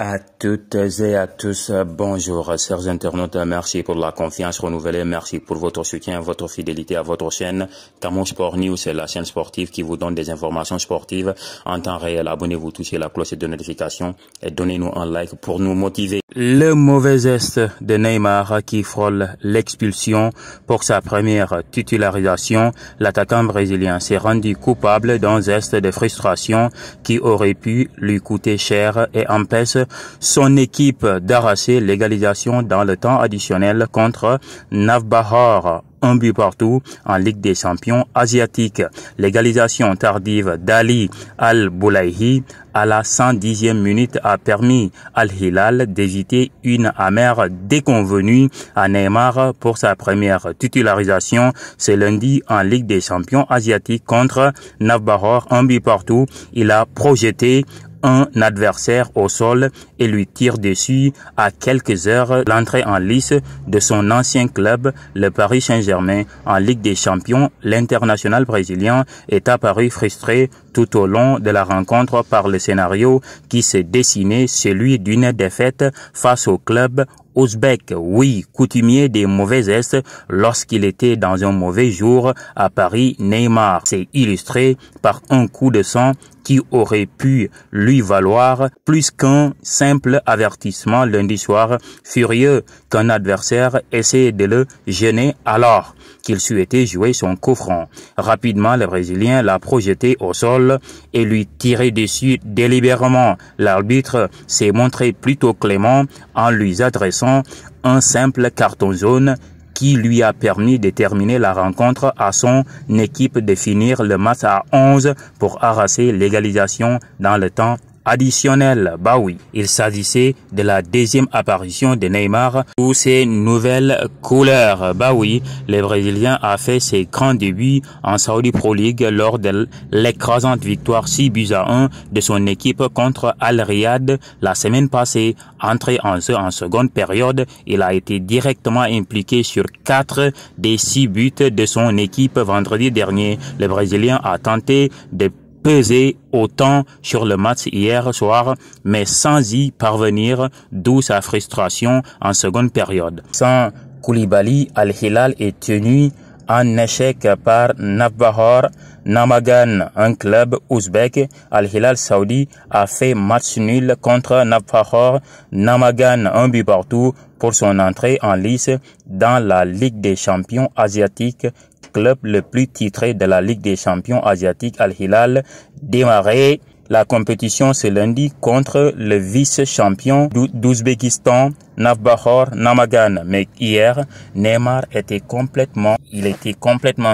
À toutes et à tous, bonjour, chers internautes, merci pour la confiance renouvelée, merci pour votre soutien, votre fidélité à votre chaîne. Camon Sport News, c'est la chaîne sportive qui vous donne des informations sportives en temps réel. Abonnez-vous, touchez la cloche de notification et donnez-nous un like pour nous motiver. Le mauvais geste de Neymar qui frôle l'expulsion pour sa première titularisation, l'attaquant brésilien s'est rendu coupable d'un geste de frustration qui aurait pu lui coûter cher et empêche son équipe d'arracher l'égalisation dans le temps additionnel contre Navbahor. Un but partout en Ligue des champions asiatiques. L'égalisation tardive d'Ali Al-Boulaïhi à la 110e minute a permis Al-Hilal d'éviter une amère déconvenue à Neymar pour sa première titularisation ce lundi en Ligue des champions asiatiques contre Navbahor. Un but partout. Il a projeté un adversaire au sol et lui tire dessus à quelques heures de l'entrée en lice de son ancien club, le Paris Saint-Germain. En Ligue des Champions, l'international brésilien est apparu frustré tout au long de la rencontre par le scénario qui s'est dessiné, celui d'une défaite face au club ouzbek. Oui, coutumier des mauvais gestes lorsqu'il était dans un mauvais jour à Paris, Neymar s'est illustré par un coup de sang qui aurait pu lui valoir plus qu'un simple avertissement lundi soir, furieux qu'un adversaire essayait de le gêner alors qu'il souhaitait jouer son coup franc. Rapidement, le Brésilien l'a projeté au sol et lui tiré dessus délibérément. L'arbitre s'est montré plutôt clément en lui adressant un simple carton jaune qui lui a permis de terminer la rencontre à son équipe de finir le match à 11 pour arracher l'égalisation dans le temps additionnel. Bah oui, il s'agissait de la deuxième apparition de Neymar sous ses nouvelles couleurs. Bah oui, le Brésilien a fait ses grands débuts en Saudi Pro League lors de l'écrasante victoire 6-1 de son équipe contre Al Riyad la semaine passée. Entré en jeu en seconde période, il a été directement impliqué sur 4 des 6 buts de son équipe vendredi dernier. Le Brésilien a tenté de peser autant sur le match hier soir, mais sans y parvenir, d'où sa frustration en seconde période. Sans Koulibaly, Al-Hilal est tenu en échec par Navbahor Namagan, un club ouzbek. Al-Hilal Saoudi a fait match nul contre Navbahor Namagan, un but partout pour son entrée en lice dans la Ligue des champions asiatiques. Club le plus titré de la Ligue des champions asiatiques, Al-Hilal, démarré la compétition ce lundi contre le vice-champion d'Ouzbékistan, Navbahor Namagan. Mais hier, Neymar était complètement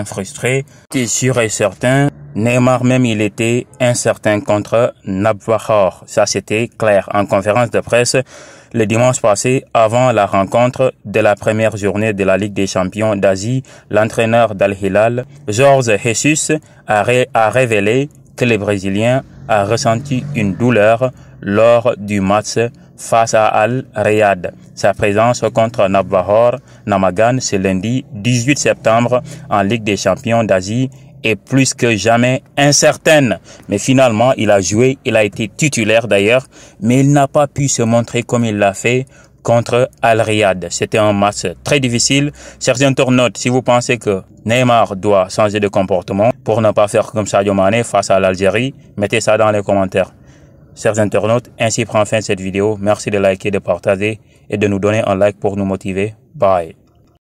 frustré. C'était sûr et certain. Neymar même, il était incertain contre Navbahor. Ça, c'était clair. En conférence de presse, le dimanche passé, avant la rencontre de la première journée de la Ligue des champions d'Asie, l'entraîneur d'Al-Hilal, Jorge Jesus, a révélé que le Brésilien a ressenti une douleur lors du match face à Al Riyad. Sa présence contre Navbahor Namagan ce lundi 18 septembre en Ligue des champions d'Asie est plus que jamais incertaine. Mais finalement, il a joué, il a été titulaire d'ailleurs, mais il n'a pas pu se montrer comme il l'a fait contre Al Riyad. C'était un match très difficile. Chers internautes, si vous pensez que Neymar doit changer de comportement pour ne pas faire comme Sadio Mané face à l'Algérie, mettez ça dans les commentaires. Chers internautes, ainsi prend fin cette vidéo. Merci de liker, de partager et de nous donner un like pour nous motiver. Bye.